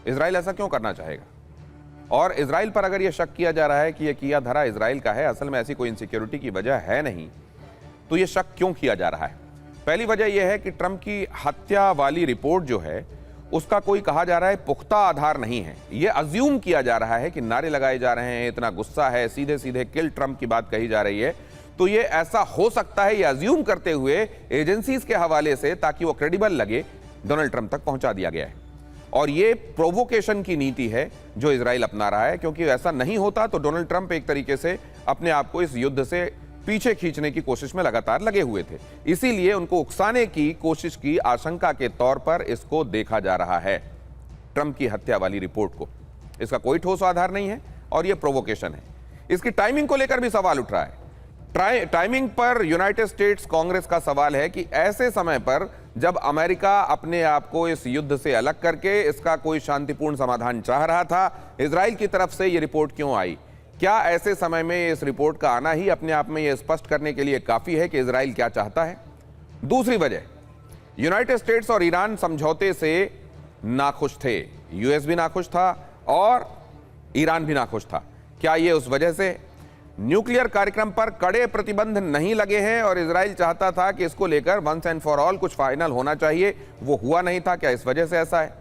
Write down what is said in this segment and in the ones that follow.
Israel ऐसा क्यों करना चाहेगा? और इसराइल पर अगर यह शक किया जा रहा है कि यह किया धरा इसराइल का है, असल में ऐसी कोई इनसिक्योरिटी की वजह है नहीं, तो यह शक क्यों किया जा रहा है? पहली वजह यह है कि ट्रंप की हत्या वाली रिपोर्ट जो है उसका कोई कहा जा रहा है पुख्ता आधार नहीं है। यह अज्यूम किया जा रहा है कि नारे लगाए जा रहे हैं, इतना गुस्सा है, सीधे सीधे किल ट्रंप की बात कही जा रही है, तो ये ऐसा हो सकता है, ये अज्यूम करते हुए एजेंसीज के हवाले से, ताकि वो क्रेडिबल लगे, डोनाल्ड ट्रंप तक पहुंचा दिया गया है। और ये प्रोवोकेशन की नीति है जो इजराइल अपना रहा है, क्योंकि ऐसा नहीं होता तो डोनाल्ड ट्रंप एक तरीके से अपने आप को इस युद्ध से पीछे खींचने की कोशिश में लगातार लगे हुए थे। इसीलिए उनको उकसाने की कोशिश की आशंका के तौर पर इसको देखा जा रहा है, ट्रंप की हत्या वाली रिपोर्ट को। इसका कोई ठोस आधार नहीं है और यह प्रोवोकेशन है। इसकी टाइमिंग को लेकर भी सवाल उठ रहा है। टाइमिंग पर यूनाइटेड स्टेट्स कांग्रेस का सवाल है कि ऐसे समय पर जब अमेरिका अपने आप को इस युद्ध से अलग करके इसका कोई शांतिपूर्ण समाधान चाह रहा था, इजराइल की तरफ से यह रिपोर्ट क्यों आई? क्या ऐसे समय में इस रिपोर्ट का आना ही अपने आप में यह स्पष्ट करने के लिए काफी है कि इजराइल क्या चाहता है? दूसरी वजह, यूनाइटेड स्टेट्स और ईरान समझौते से नाखुश थे। यूएस भी नाखुश था और ईरान भी नाखुश था। क्या यह उस वजह से न्यूक्लियर कार्यक्रम पर कड़े प्रतिबंध नहीं लगे हैं और इजराइल चाहता था कि इसको लेकर वंस एंड फॉर ऑल कुछ फाइनल होना चाहिए, वो हुआ नहीं था? क्या इस वजह से ऐसा है?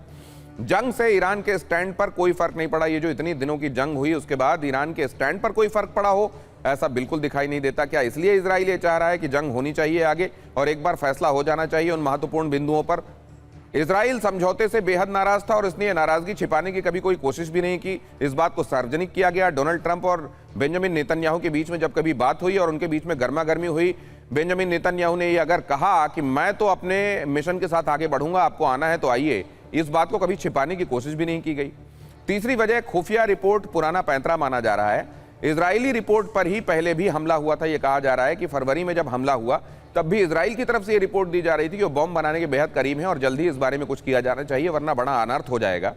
जंग से ईरान के स्टैंड पर कोई फर्क नहीं पड़ा। ये जो इतनी दिनों की जंग हुई उसके बाद ईरान के स्टैंड पर कोई फर्क पड़ा हो, ऐसा बिल्कुल दिखाई नहीं देता। क्या इसलिए इजराइल ये चाह रहा है कि जंग होनी चाहिए आगे और एक बार फैसला हो जाना चाहिए उन महत्वपूर्ण बिंदुओं पर? इजराइल समझौते से बेहद नाराज था और इसने नाराजगी छिपाने की कभी कोई कोशिश भी नहीं की। इस बात को सार्वजनिक किया गया। डोनाल्ड ट्रंप और बेंजामिन नेतन्याहू के बीच में जब कभी बात हुई और उनके बीच में गर्मा गर्मी हुई, बेंजामिन नेतन्याहू ने ये अगर कहा कि मैं तो अपने मिशन के साथ आगे बढ़ूंगा, आपको आना है तो आइए, इस बात को कभी छिपाने की कोशिश भी नहीं की गई। तीसरी वजह, खुफिया रिपोर्ट पुराना पैंतरा माना जा रहा है। इजरायली रिपोर्ट पर ही पहले भी हमला हुआ था। यह कहा जा रहा है कि फरवरी में जब हमला हुआ तब भी इजराइल की तरफ से यह रिपोर्ट दी जा रही थी कि वो बॉम्ब बनाने के बेहद करीब हैं और जल्द ही इस बारे में कुछ किया जाना चाहिए वरना बड़ा अनर्थ हो जाएगा।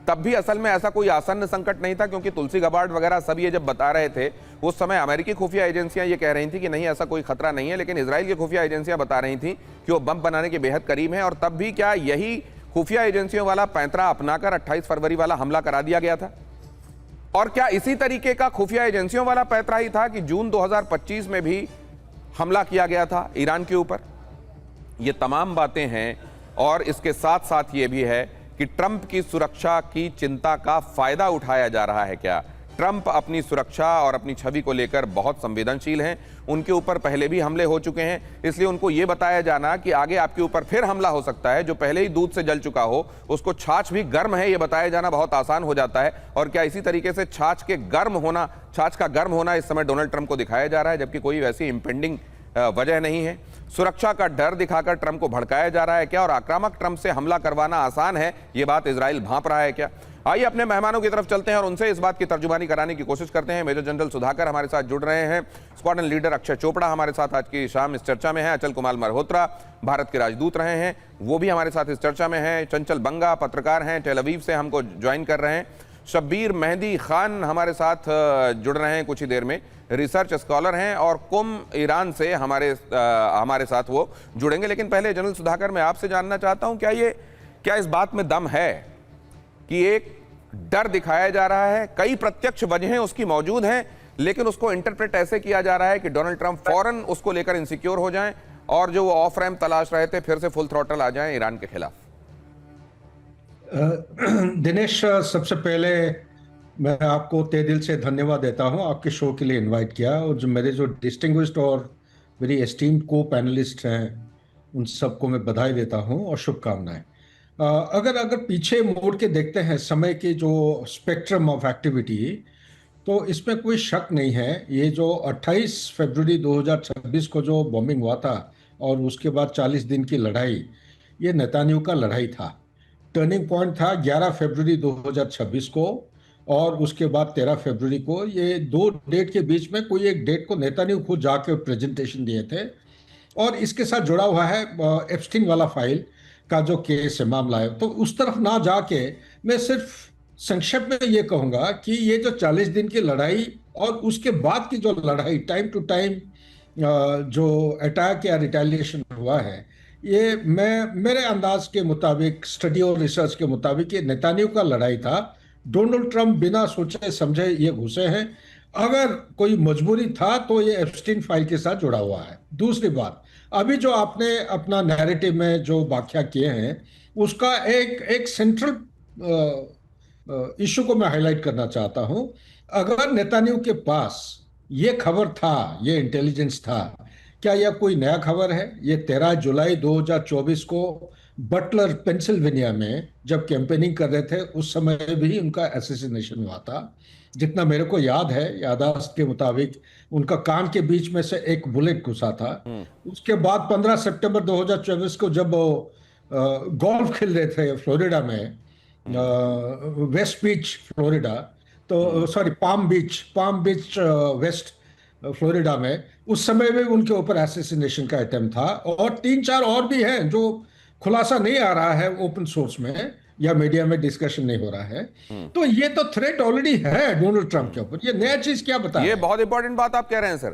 तब भी असल में ऐसा कोई आसन्न संकट नहीं था, क्योंकि तुलसी गबार्ड वगैरह सब ये जब बता रहे थे उस समय अमेरिकी खुफिया एजेंसियां ये कह रही थी कि नहीं ऐसा कोई खतरा नहीं है, लेकिन इजराइल की खुफिया एजेंसियां बता रही थी कि वो बम बनाने के बेहद करीब हैं। और तब भी क्या यही खुफिया एजेंसियों वाला पैंतरा अपनाकर 28 फरवरी वाला हमला करा दिया गया था? और क्या इसी तरीके का खुफिया एजेंसियों वाला पैंतरा ही था कि जून 2025 में भी हमला किया गया था ईरान के ऊपर? ये तमाम बातें हैं और इसके साथ साथ ये भी है कि ट्रंप की सुरक्षा की चिंता का फायदा उठाया जा रहा है क्या? ट्रंप अपनी सुरक्षा और अपनी छवि को लेकर बहुत संवेदनशील हैं। उनके ऊपर पहले भी हमले हो चुके हैं, इसलिए उनको यह बताया जाना कि आगे आपके ऊपर फिर हमला हो सकता है, जो पहले ही दूध से जल चुका हो उसको छाछ भी गर्म है, यह बताया जाना बहुत आसान हो जाता है। और क्या इसी तरीके से छाछ का गर्म होना इस समय डोनाल्ड ट्रंप को दिखाया जा रहा है, जबकि कोई वैसी इंपेंडिंग वजह नहीं है? सुरक्षा का डर दिखाकर ट्रंप को भड़काया जा रहा है क्या? और आक्रामक ट्रंप से हमला करवाना आसान है, यह बात इजराइल भांप रहा है क्या? आइए अपने मेहमानों की तरफ चलते हैं और उनसे इस बात की तर्जुमानी कराने की कोशिश करते हैं। मेजर जनरल सुधाकर हमारे साथ जुड़ रहे हैं, स्क्वाड्रन लीडर अक्षय चोपड़ा हमारे साथ आज की शाम इस चर्चा में है, अचल कुमार मल्होत्रा भारत के राजदूत रहे हैं, वो भी हमारे साथ इस चर्चा में हैं, चंचल बंगा पत्रकार हैं, टेल अवीव से हमको ज्वाइन कर रहे हैं, शब्बीर मेहदी खान हमारे साथ जुड़ रहे हैं कुछ ही देर में, रिसर्च स्कॉलर हैं, और कुम ईरान से हमारे साथ वो जुड़ेंगे। लेकिन पहले जनरल सुधाकर, मैं आपसे जानना चाहता हूं क्या इस बात में दम है कि एक डर दिखाया जा रहा है, कई प्रत्यक्ष वजहें उसकी मौजूद हैं, लेकिन उसको इंटरप्रेट ऐसे किया जा रहा है कि डोनाल्ड ट्रंप फौरन उसको लेकर इनसिक्योर हो जाएं और जो वो ऑफ रैम्प तलाश रहे थे फिर से फुल थ्रॉटल आ जाएं ईरान के खिलाफ? दिनेश, सबसे पहले मैं आपको तहे दिल से धन्यवाद देता हूं, आपके शो के लिए इनवाइट किया, और जो मेरे डिस्टिंग्विश्ड और वेरी एस्टीम्ड को पैनलिस्ट हैं उन सबको मैं बधाई देता हूं और शुभकामनाएं। अगर पीछे मोड़ के देखते हैं समय के जो स्पेक्ट्रम ऑफ एक्टिविटी, तो इसमें कोई शक नहीं है, ये जो 28 फरवरी 2026 को जो बॉम्बिंग हुआ था और उसके बाद 40 दिन की लड़ाई, ये नेतान्याहू का लड़ाई था। टर्निंग पॉइंट था 11 फरवरी 2026 को और उसके बाद 13 फरवरी को। ये दो डेट के बीच में कोई एक डेट को नेतान्याहू खुद जाके प्रेजेंटेशन दिए थे। और इसके साथ जुड़ा हुआ है एप्स्टीन वाला फाइल का जो केस है, मामला है। तो उस तरफ ना जाके मैं सिर्फ संक्षेप में ये कहूंगा कि ये जो 40 दिन की लड़ाई और उसके बाद की जो लड़ाई टाइम टू टाइम जो अटैक या रिटेलिएशन हुआ है, ये मैं मेरे अंदाज के मुताबिक, स्टडी और रिसर्च के मुताबिक, ये नेतान्याहू का लड़ाई था। डोनाल्ड ट्रंप बिना सोचे समझे ये घुसे हैं। अगर कोई मजबूरी था तो ये एप्स्टीन फाइल के साथ जुड़ा हुआ है। दूसरी बात, अभी जो आपने अपना नैरेटिव में जो व्याख्या किए हैं, उसका एक एक सेंट्रल इशू को मैं हाईलाइट करना चाहता हूं। अगर नेतान्याहू के पास ये खबर था, ये इंटेलिजेंस था, क्या यह कोई नया खबर है? ये 13 जुलाई 2024 को बटलर पेंसिल्वेनिया में जब कैंपेनिंग कर रहे थे, उस समय भी उनका असैसिनेशन हुआ था। जितना मेरे को याद है, याददाश्त के मुताबिक, उनका कान के बीच में से एक बुलेट घुसा था। उसके बाद 15 सितंबर 2024 को जब वो गोल्फ खेल रहे थे फ्लोरिडा में, वेस्ट बीच फ्लोरिडा, तो सॉरी, पाम बीच वेस्ट फ्लोरिडा में, उस समय भी उनके ऊपर असैसिनेशन का अटेम्प्ट था। और 3-4 और भी हैं जो खुलासा नहीं आ रहा है ओपन सोर्स में, या मीडिया में डिस्कशन नहीं हो रहा है। तो ये तो थ्रेट ऑलरेडी है डोनाल्ड ट्रंप के ऊपर। ये नया चीज क्या बता ये रहा है? बहुत इंपॉर्टेंट बात आप कह रहे हैं सर।